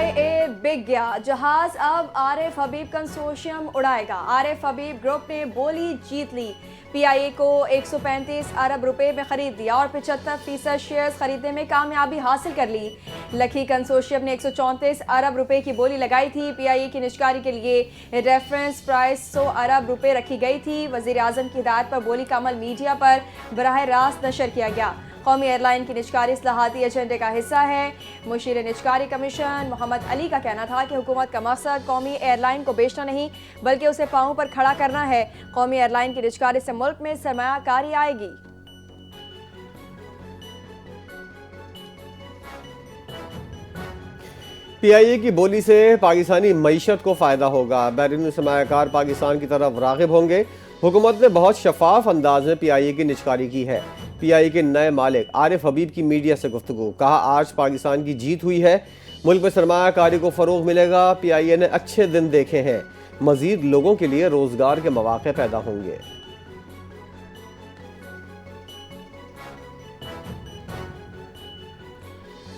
PIA बिक गया, जहाज अब आरिफ हबीब कंसोर्शियम उड़ाएगा। आरिफ हबीब ग्रुप ने बोली जीत ली। PIA को 135 अरब रुपए में खरीद लिया और 75% शेयर्स खरीदने में कामयाबी हासिल कर ली। लखी कंसोर्शियम ने 134 अरब रुपए की बोली लगाई थी। PIA की निजकारी के लिए रेफरेंस प्राइस 100 अरब रुपए रखी गई थी। वजीर आजम की हिदायत पर बोली का अमल मीडिया पर बराह रास्त नशर किया गया। कौमी एयरलाइन की निजकारी इस्लाहाती एजेंडे का हिस्सा है। मुशीर निजकारी कमीशन मोहम्मद अली का कहना था कि हुकूमत का मकसद कौमी एयरलाइन को बेचना नहीं बल्कि उसे पांवों पर खड़ा करना है। कौमी एयरलाइन की निजकारी से मुल्क में सरमायाकारी आएगी। PIA की बोली से पाकिस्तानी मईशत को फ़ायदा होगा। बैरून सरमायाकार पाकिस्तान की तरफ राग़िब होंगे। हुकूमत ने बहुत शफाफ अंदाज में PIA की निजकारी की है। PIA के नए मालिक आरिफ हबीब की मीडिया से गुफ्तगू, कहा आज पाकिस्तान की जीत हुई है, मुल्क में सरमायाकारी को फ़रोग़ मिलेगा। PIA ने अच्छे दिन देखे हैं, मज़ीद लोगों के लिए रोज़गार के मौक़े पैदा होंगे।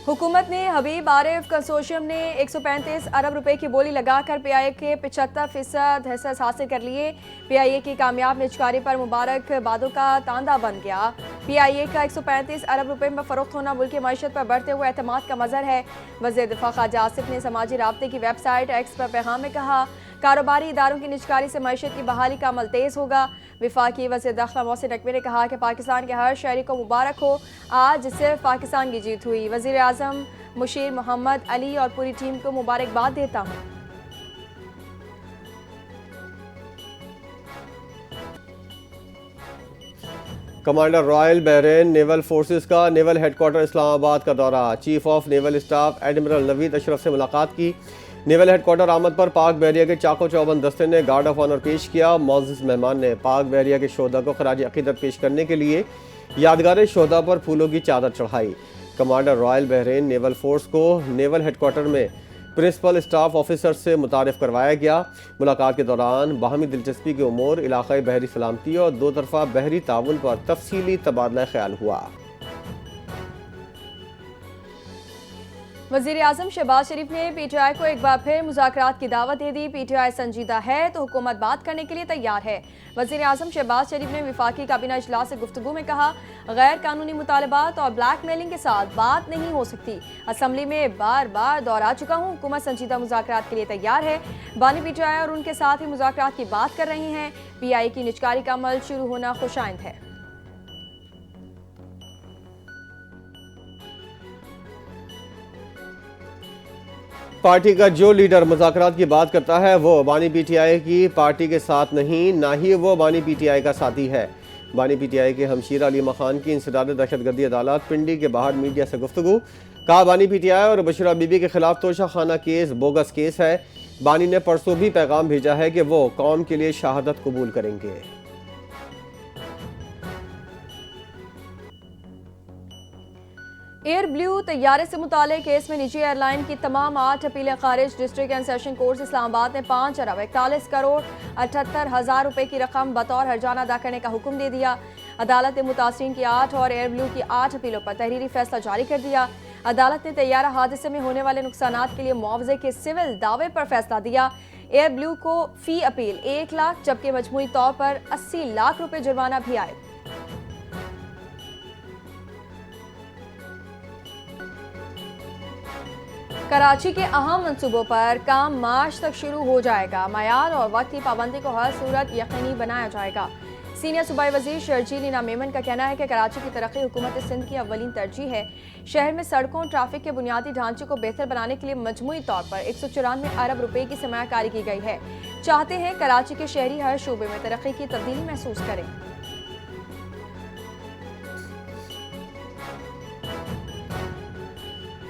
हुकूमत ने हबीब आरिफ कंसोर्शियम ने 135 अरब रुपए की बोली लगाकर PIA के 75% हिस्से हासिल कर लिए। PIA की कामयाब निजकारी पर मुबारकबादों का तांदा बन गया। PIA का 135 अरब रुपए में फरोख्त होना मुल्क की मईशत पर बढ़ते हुए एतमाद का मज़हर है। वज़ीर दिफा ख्वाजा आसिफ ने समाजी राब्ते की वेबसाइट एक्स पर पैगाम में कहा, कारोबारी इदारों की निजकारी से मईशत की बहाली का अमल तेज़ होगा। वफाकी वज़ीर दाखिला मोहसिन नकवी ने कहा कि पाकिस्तान के हर शहरी को मुबारक हो, आज सिर्फ पाकिस्तान की जीत हुई। वज़ीर आज़म मुशीर मोहम्मद अली और पूरी टीम को मुबारकबाद देता हूँ। Commander royal Bahrain naval forces का नेवल हेडक्वार्टर इस्लामाबाद का दौरा। Chief of naval staff admiral Naveed Ashraf से मुलाकात की। नेवल हेडक्वार्टर आमद पर पाक बहरिया के चाको चौबंद दस्ते ने गार्ड ऑफ ऑनर पेश किया। मोअज़्ज़िज़ मेहमान ने पाक बहरिया के शोहदा को खराज अक़ीदत पेश करने के लिए यादगार शोहदा पर फूलों की चादर चढ़ाई। Commander royal Bahrain naval force को नेवल हेडक्वार्टर में प्रिंसिपल स्टाफ ऑफिसर से मुतारिफ करवाया गया। मुलाकात के दौरान बाहमी दिलचस्पी के उमूर, इलाक़ाई बहरी सलामती और दो तरफ़ा बहरी ताउन पर तफसीली तबादला ख्याल हुआ। वज़ीर आज़म शहबाज शरीफ ने PTI को एक बार फिर मुज़ाकरात की दावत दे दी। PTI संजीदा है तो हुकूमत बात करने के लिए तैयार है। वज़ीर आज़म शहबाज शरीफ ने वफाकी काबीना इजलास से गुफ्तगू में कहा, गैर कानूनी मुतालबात और ब्लैक मेलिंग के साथ बात नहीं हो सकती। असम्बली में बार बार दोहरा चुका हूँ, हुकूमत संजीदा मुज़ाकरात के लिए तैयार है। बानी PTI और उनके साथ ही मुज़ाकरात की बात कर रही हैं। PI की निजकारी का अमल शुरू होना खुशाइंद है। पार्टी का जो लीडर मुज़ाकरात की बात करता है वो बानी PTI की पार्टी के साथ नहीं, ना ही वो बानी PTI का साथी है। बानी PTI के हमशीर अली मखान की इंसदाद दहशतगर्दी अदालत पिंडी के बाहर मीडिया से गुफ्तगू, कहा बानी PTI और बशरा बीबी के खिलाफ तोशा खाना केस बोगस केस है। बानी ने परसों भी पैगाम भेजा है कि वो कौम के लिए शहादत कबूल करेंगे। एयर ब्लू तैयारे से मुताले केस में निजी एयरलाइन की तमाम 8 अपीलें खारिज। District and session court Islamabad ने 5 अरब 41 करोड़ 78 हज़ार रुपए की रकम बतौर हर्जाना अदा करने का हुक्म दे दिया। अदालत ने मुतासरीन की 8 और एयर ब्लू की 8 अपीलों पर तहरीरी फैसला जारी कर दिया। अदालत ने तैयारा हादसे में होने वाले नुकसानात के लिए मुआवजे के सिविल दावे पर फैसला दिया। एयर ब्लू को फी अपील 1 लाख जबकि मजमूई तौर पर 80 लाख रुपए जुर्माना भी आए। कराची के अहम मंसूबों पर काम मार्च तक शुरू हो जाएगा। मयार और वक्त की पाबंदी को हर सूरत यकीनी बनाया जाएगा। सीनियर सूबाई वजीर शर्जील इना मेमन का कहना है कि कराची की तरक्की हुकूमत सिंध की अव्वलीन तरजीह है। शहर में सड़कों ट्रैफिक के बुनियादी ढांचे को बेहतर बनाने के लिए मजमूई तौर पर 194 अरब रुपए की सरमायाकारी की गई है। चाहते हैं कराची के शहरी हर शोबे में तरक्की की तब्दीली महसूस करें।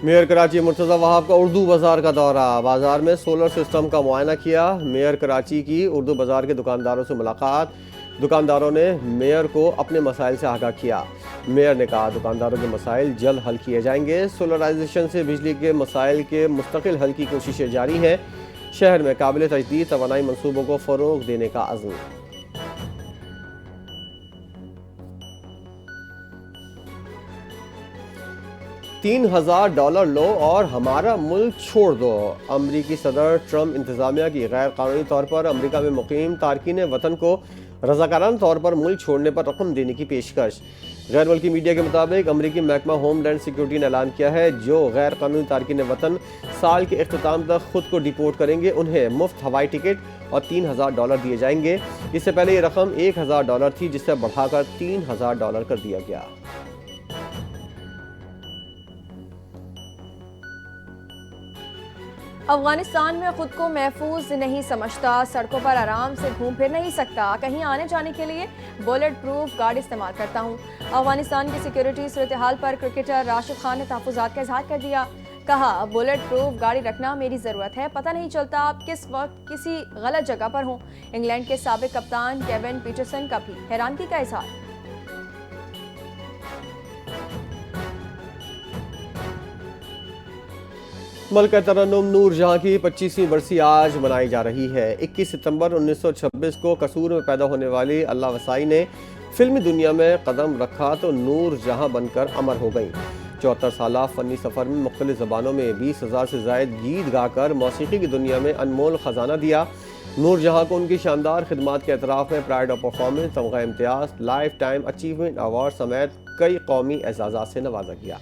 मेयर कराची मुर्तज़ा वहाब का उर्दू बाज़ार का दौरा। बाज़ार में सोलर सिस्टम का मुआयना किया। मेयर कराची की उर्दू बाज़ार के दुकानदारों से मुलाकात। दुकानदारों ने मेयर को अपने मसाइल से आगाह किया। मेयर ने कहा दुकानदारों के मसाइल जल्द हल किए जाएंगे। सोलराइजेशन से बिजली के मसाइल के मुस्तकिल हल की कोशिशें जारी हैं। शहर में काबिल तजदीद तवानाई मनसूबों को फ़रोग़ देने का अज़्म। $3000 लो और हमारा मुल्क छोड़ दो। अमरीकी सदर ट्रंप इंतजामिया की गैर कानूनी तौर पर अमरीका में मुकीम तारकीन वतन को रज़ाकाराना तौर पर मुल्क छोड़ने पर रकम देने की पेशकश। गैर मुल्की मीडिया के मुताबिक अमरीकी महकमा होमलैंड सिक्योरिटी ने ऐलान किया है जो गैर कानूनी तारकीन वतन साल के इख्तिताम तक खुद को डिपोर्ट करेंगे उन्हें मुफ्त हवाई टिकट और $3000 दिए जाएंगे। इससे पहले ये रकम $1000 थी जिसे बढ़ाकर $3000 कर दिया गया। अफगानिस्तान में खुद को महफूज नहीं समझता, सड़कों पर आराम से घूम फिर नहीं सकता, कहीं आने जाने के लिए बुलेट प्रूफ गार्ड इस्तेमाल करता हूँ। अफगानिस्तान की सिक्योरिटी सूरत हाल पर क्रिकेटर राशिद खान ने तहफ़्फ़ुज़ात का इज़हार कर दिया। कहा, बुलेट प्रूफ गाड़ी रखना मेरी ज़रूरत है, पता नहीं चलता आप किस वक्त किसी गलत जगह पर हों। इंग्लैंड के साबिक कप्तान केविन पीटरसन का भी हैरानगी का इज़हार। मलका तरन्नुम नूर जहां की 25वीं बरसी आज मनाई जा रही है। 21 सितंबर 1926 को कसूर में पैदा होने वाली अल्लाह वसाई ने फिल्मी दुनिया में कदम रखा तो नूर जहां बनकर अमर हो गई। 74 साल फ़नी सफ़र में मुख्तलिफ ज़बानों में 20,000 से ज़ायद गीत गाकर मौसीकी की दुनिया में अनमोल ख़जाना दिया। नूर जहां को उनकी शानदार खिदमात के एतराफ़ में प्राइड ऑफ परफॉर्मेंस, तमगा इम्तियाज़, लाइफ टाइम अचीवमेंट अवार्ड समेत कई कौमी एजाज़ात से नवाजा गया।